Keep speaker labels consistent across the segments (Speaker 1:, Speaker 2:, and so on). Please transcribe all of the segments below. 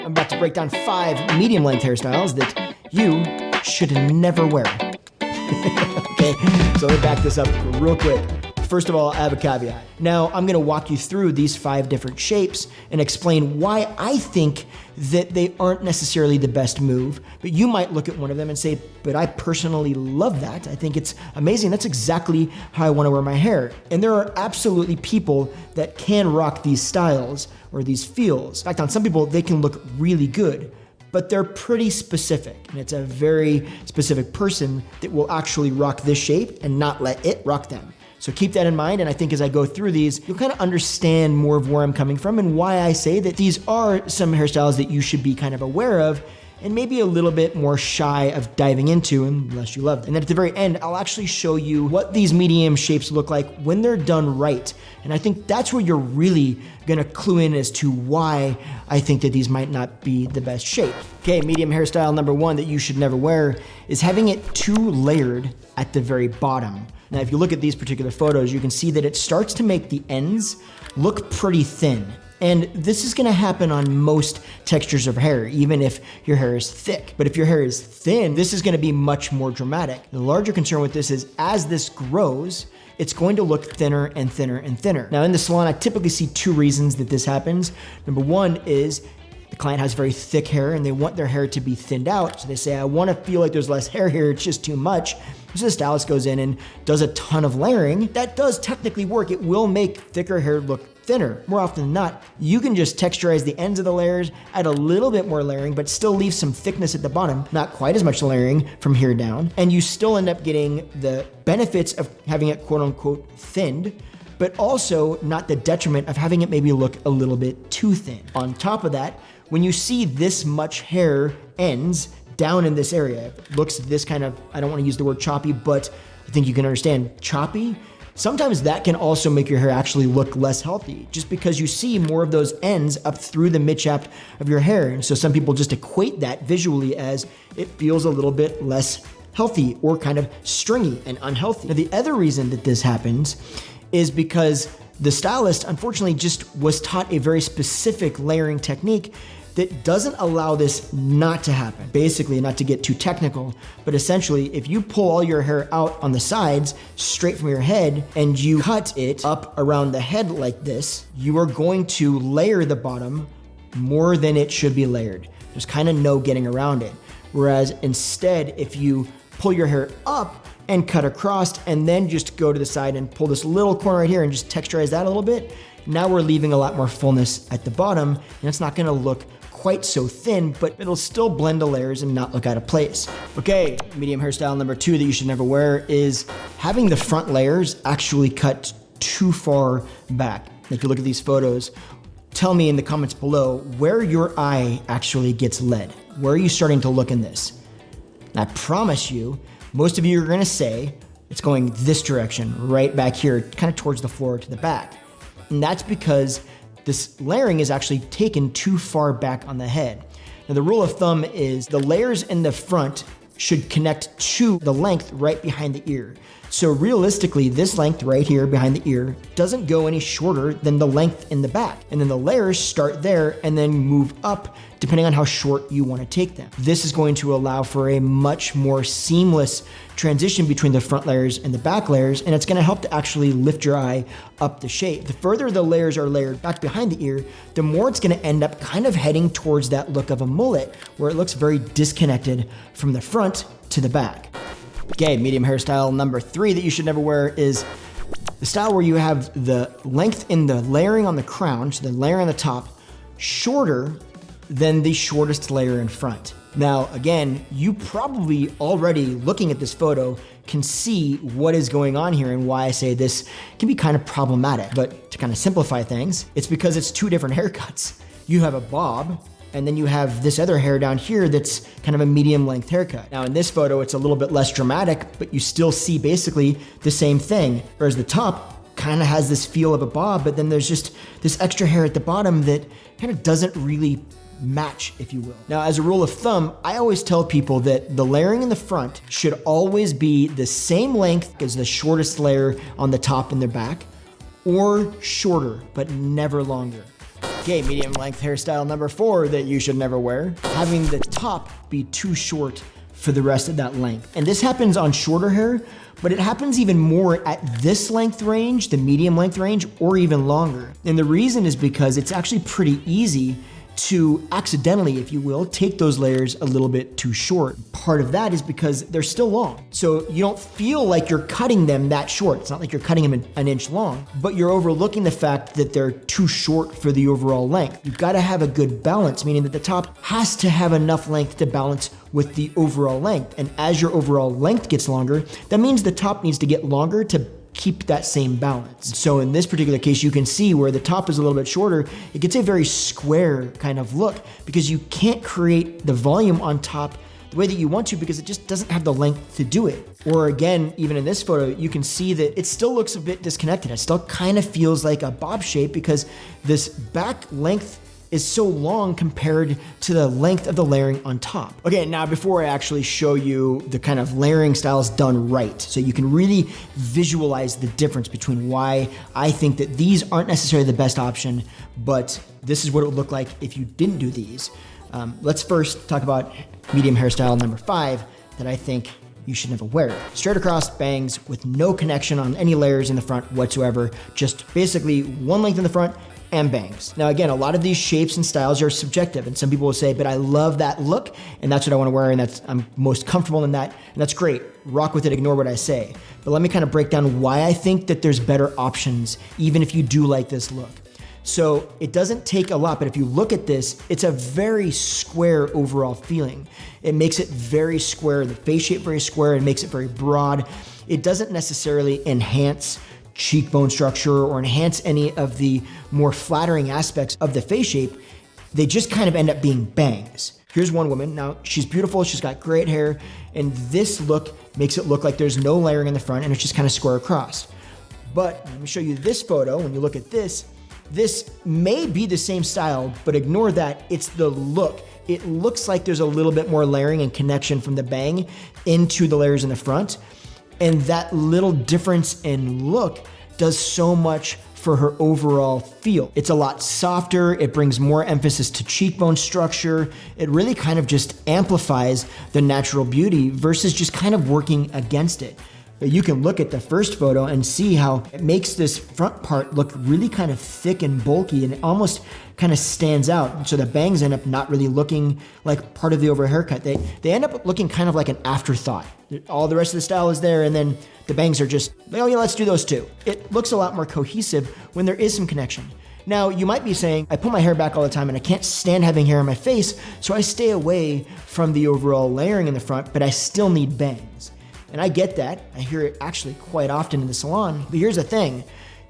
Speaker 1: I'm about to break down 5 medium length hairstyles that you should never wear. Okay, so let me back this up real quick. First of all, I have a caveat. Now, I'm gonna walk you through these 5 different shapes and explain why I think that they aren't necessarily the best move, but you might look at one of them and say, but I personally love that. I think it's amazing. That's exactly how I wanna wear my hair. And there are absolutely people that can rock these styles or these feels. In fact, on some people, they can look really good, but they're pretty specific. And it's a very specific person that will actually rock this shape and not let it rock them. So keep that in mind, and I think as I go through these, you'll kind of understand more of where I'm coming from and why I say that these are some hairstyles that you should be kind of aware of and maybe a little bit more shy of diving into unless you love them. And then at the very end, I'll actually show you what these medium shapes look like when they're done right. And I think that's where you're really gonna clue in as to why I think that these might not be the best shape. Okay, medium hairstyle number 1 that you should never wear is having it too layered at the very bottom. Now, if you look at these particular photos, you can see that it starts to make the ends look pretty thin. And this is gonna happen on most textures of hair, even if your hair is thick. But if your hair is thin, this is gonna be much more dramatic. The larger concern with this is as this grows, it's going to look thinner and thinner and thinner. Now in the salon, I typically see 2 reasons that this happens. Number 1 is the client has very thick hair and they want their hair to be thinned out. So they say, I wanna feel like there's less hair here, it's just too much. So the stylist goes in and does a ton of layering. That does technically work. It will make thicker hair look thinner. More often than not, you can just texturize the ends of the layers, add a little bit more layering, but still leave some thickness at the bottom, not quite as much layering from here down. And you still end up getting the benefits of having it quote unquote thinned, but also not the detriment of having it maybe look a little bit too thin. On top of that, when you see this much hair ends down in this area, it looks this kind of, I don't want to use the word choppy, but I think you can understand choppy. Sometimes that can also make your hair actually look less healthy just because you see more of those ends up through the mid-shaft of your hair. And so some people just equate that visually as it feels a little bit less healthy or kind of stringy and unhealthy. Now, the other reason that this happens is because the stylist unfortunately just was taught a very specific layering technique that doesn't allow this not to happen. Basically, not to get too technical, but essentially, if you pull all your hair out on the sides, straight from your head, and you cut it up around the head like this, you are going to layer the bottom more than it should be layered. There's kind of no getting around it. Whereas instead, if you pull your hair up and cut across, and then just go to the side and pull this little corner right here and just texturize that a little bit, now we're leaving a lot more fullness at the bottom, and it's not gonna look quite so thin, but it'll still blend the layers and not look out of place. Okay, medium hairstyle number 2 that you should never wear is having the front layers actually cut too far back. If you look at these photos, tell me in the comments below where your eye actually gets led. Where are you starting to look in this? And I promise you, most of you are gonna say, it's going this direction, right back here, kind of towards the floor to the back. And that's because this layering is actually taken too far back on the head. Now the rule of thumb is the layers in the front should connect to the length right behind the ear. So realistically, this length right here behind the ear doesn't go any shorter than the length in the back. And then the layers start there and then move up depending on how short you want to take them. This is going to allow for a much more seamless transition between the front layers and the back layers, and it's going to help to actually lift your eye up the shape. The further the layers are layered back behind the ear, the more it's going to end up kind of heading towards that look of a mullet, where it looks very disconnected from the front to the back. Okay, medium hairstyle number 3 that you should never wear is the style where you have the length in the layering on the crown, so the layer on the top, shorter than the shortest layer in front. Now, again, you probably already looking at this photo can see what is going on here and why I say this can be kind of problematic. But to kind of simplify things, it's because it's 2 different haircuts. You have a bob, and then you have this other hair down here that's kind of a medium length haircut. Now in this photo, it's a little bit less dramatic, but you still see basically the same thing. Whereas the top kind of has this feel of a bob, but then there's just this extra hair at the bottom that kind of doesn't really match, if you will. Now, as a rule of thumb, I always tell people that the layering in the front should always be the same length as the shortest layer on the top and the back, or shorter, but never longer. Okay, medium length hairstyle number 4 that you should never wear. Having the top be too short for the rest of that length. And this happens on shorter hair, but it happens even more at this length range, the medium length range, or even longer. And the reason is because it's actually pretty easy to accidentally, if you will, take those layers a little bit too short. Part of that is because they're still long. So you don't feel like you're cutting them that short. It's not like you're cutting them an inch long, but you're overlooking the fact that they're too short for the overall length. You've got to have a good balance, meaning that the top has to have enough length to balance with the overall length. And as your overall length gets longer, that means the top needs to get longer to keep that same balance. So in this particular case, you can see where the top is a little bit shorter, it gets a very square kind of look because you can't create the volume on top the way that you want to because it just doesn't have the length to do it. Or again, even in this photo, you can see that it still looks a bit disconnected. It still kind of feels like a bob shape because this back length is so long compared to the length of the layering on top. Okay, now before I actually show you the kind of layering styles done right, so you can really visualize the difference between why I think that these aren't necessarily the best option, but this is what it would look like if you didn't do these. Let's first talk about medium hairstyle number 5 that I think you should never wear. Straight across bangs with no connection on any layers in the front whatsoever, just basically one length in the front and bangs. Now again, a lot of these shapes and styles are subjective, and some people will say, but I love that look, and that's what I wanna wear, and I'm most comfortable in that, and that's great. Rock with it, ignore what I say. But let me kind of break down why I think that there's better options, even if you do like this look. So it doesn't take a lot, but if you look at this, it's a very square overall feeling. It makes it very square, the face shape very square, it makes it very broad. It doesn't necessarily enhance cheekbone structure or enhance any of the more flattering aspects of the face shape. They just kind of end up being bangs. Here's one woman. Now, she's beautiful, she's got great hair, and this look makes it look like there's no layering in the front and it's just kind of square across. But let me show you this photo. When you look at this may be the same style, but ignore that, it's the look. It looks like there's a little bit more layering and connection from the bang into the layers in the front. And that little difference in look does so much for her overall feel. It's a lot softer, it brings more emphasis to cheekbone structure, it really kind of just amplifies the natural beauty versus just kind of working against it. But you can look at the first photo and see how it makes this front part look really kind of thick and bulky, and it almost kind of stands out. So the bangs end up not really looking like part of the overall haircut. They end up looking kind of like an afterthought. All the rest of the style is there, and then the bangs are just, oh yeah, let's do those too. It looks a lot more cohesive when there is some connection. Now, you might be saying, I pull my hair back all the time and I can't stand having hair on my face, so I stay away from the overall layering in the front, but I still need bangs. And I get that. I hear it actually quite often in the salon. But here's the thing.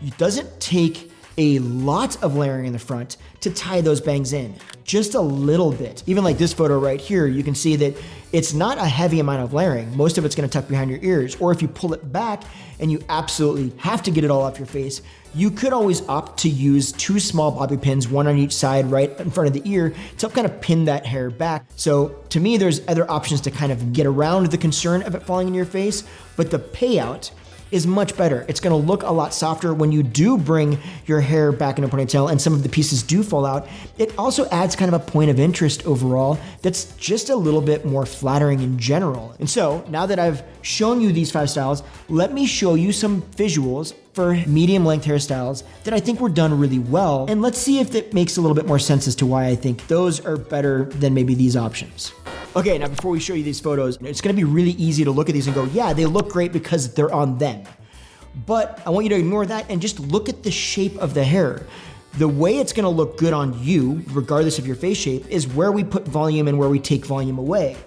Speaker 1: It doesn't take a lot of layering in the front to tie those bangs in. Just a little bit. Even like this photo right here, you can see that it's not a heavy amount of layering. Most of it's gonna tuck behind your ears. Or if you pull it back and you absolutely have to get it all off your face, you could always opt to use 2 small bobby pins, one on each side right in front of the ear to help kind of pin that hair back. So to me, there's other options to kind of get around the concern of it falling in your face, but the payout is much better. It's gonna look a lot softer when you do bring your hair back in a ponytail and some of the pieces do fall out. It also adds kind of a point of interest overall that's just a little bit more flattering in general. And so now that I've shown you these 5 styles, let me show you some visuals for medium length hairstyles that I think were done really well. And let's see if it makes a little bit more sense as to why I think those are better than maybe these options. Okay, now before we show you these photos, it's gonna be really easy to look at these and go, yeah, they look great because they're on them. But I want you to ignore that and just look at the shape of the hair. The way it's gonna look good on you, regardless of your face shape, is where we put volume and where we take volume away.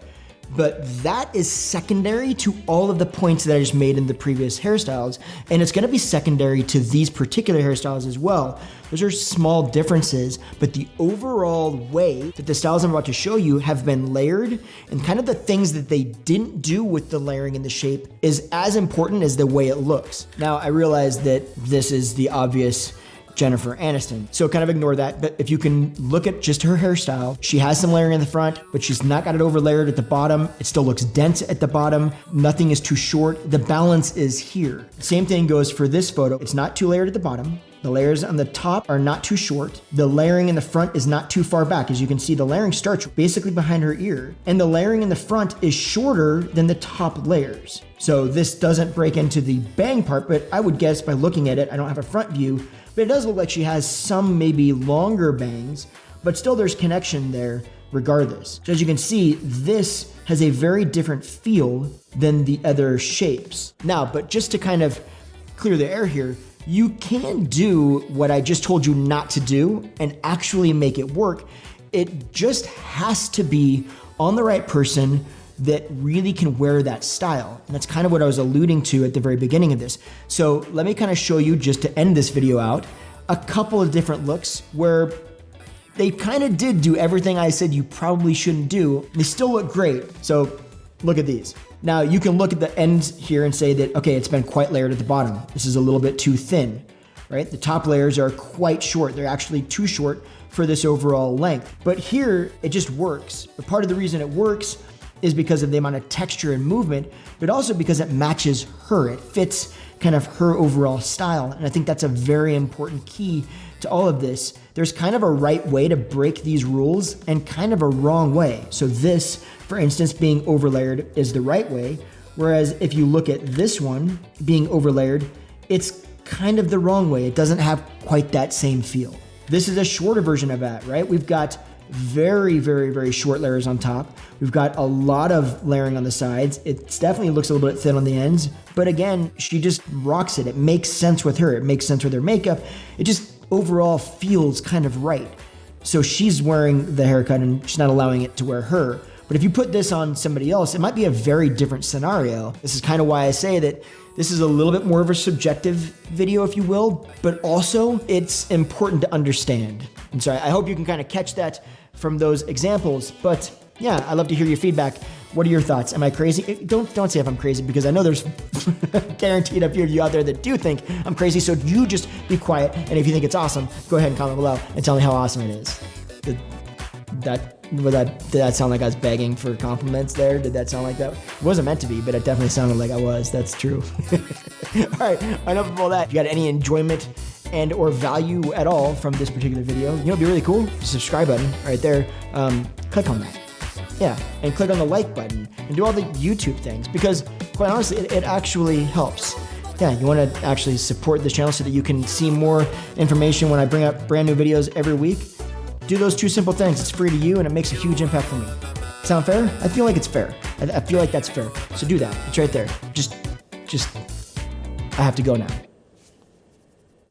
Speaker 1: But that is secondary to all of the points that I just made in the previous hairstyles, and it's gonna be secondary to these particular hairstyles as well. Those are small differences, but the overall way that the styles I'm about to show you have been layered, and kind of the things that they didn't do with the layering and the shape is as important as the way it looks. Now, I realize that this is the obvious Jennifer Aniston. So kind of ignore that, but if you can look at just her hairstyle, she has some layering in the front, but she's not got it over layered at the bottom. It still looks dense at the bottom. Nothing is too short. The balance is here. Same thing goes for this photo. It's not too layered at the bottom. The layers on the top are not too short. The layering in the front is not too far back. As you can see, the layering starts basically behind her ear, and the layering in the front is shorter than the top layers. So this doesn't break into the bang part, but I would guess by looking at it, I don't have a front view, but it does look like she has some maybe longer bangs, but still there's connection there regardless. So as you can see, this has a very different feel than the other shapes. Now, but just to kind of clear the air here, you can do what I just told you not to do and actually make it work. It just has to be on the right person that really can wear that style. And that's kind of what I was alluding to at the very beginning of this. So let me kind of show you, just to end this video out, a couple of different looks where they kind of did do everything I said you probably shouldn't do. They still look great. So look at these. Now you can look at the ends here and say that, okay, it's been quite layered at the bottom. This is a little bit too thin, right? The top layers are quite short. They're actually too short for this overall length. But here, it just works. But part of the reason it works is because of the amount of texture and movement, but also because it matches her. It fits kind of her overall style. And I think that's a very important key to all of this. There's kind of a right way to break these rules and kind of a wrong way. So this, for instance, being overlayered is the right way. Whereas if you look at this one being overlayered, it's kind of the wrong way. It doesn't have quite that same feel. This is a shorter version of that, right? We've got very, very, very short layers on top. We've got a lot of layering on the sides. It definitely looks a little bit thin on the ends, but again, she just rocks it. It makes sense with her. It makes sense with her makeup. It just overall feels kind of right. So she's wearing the haircut and she's not allowing it to wear her. But if you put this on somebody else, it might be a very different scenario. This is kind of why I say that this is a little bit more of a subjective video, if you will, but also it's important to understand. And so I hope you can kind of catch that from those examples. But yeah, I'd love to hear your feedback. What are your thoughts? Am I crazy? Don't say if I'm crazy, because I know there's guaranteed a few of you out there that do think I'm crazy. So you just be quiet. And if you think it's awesome, go ahead and comment below and tell me how awesome it is. Did that sound like I was begging for compliments there? Did that sound like that? It wasn't meant to be, but it definitely sounded like I was. That's true. All right, enough of all that. If you got any enjoyment and or value at all from this particular video, you know, it'd be really cool. Subscribe button right there. Click on that. Yeah, and click on the like button and do all the YouTube things, because quite honestly, it actually helps. Yeah, you want to actually support this channel so that you can see more information when I bring up brand new videos every week. Do those two simple things. It's free to you and it makes a huge impact for me. Sound fair? I feel like it's fair. I feel like that's fair. So do that. It's right there. Just, I have to go now.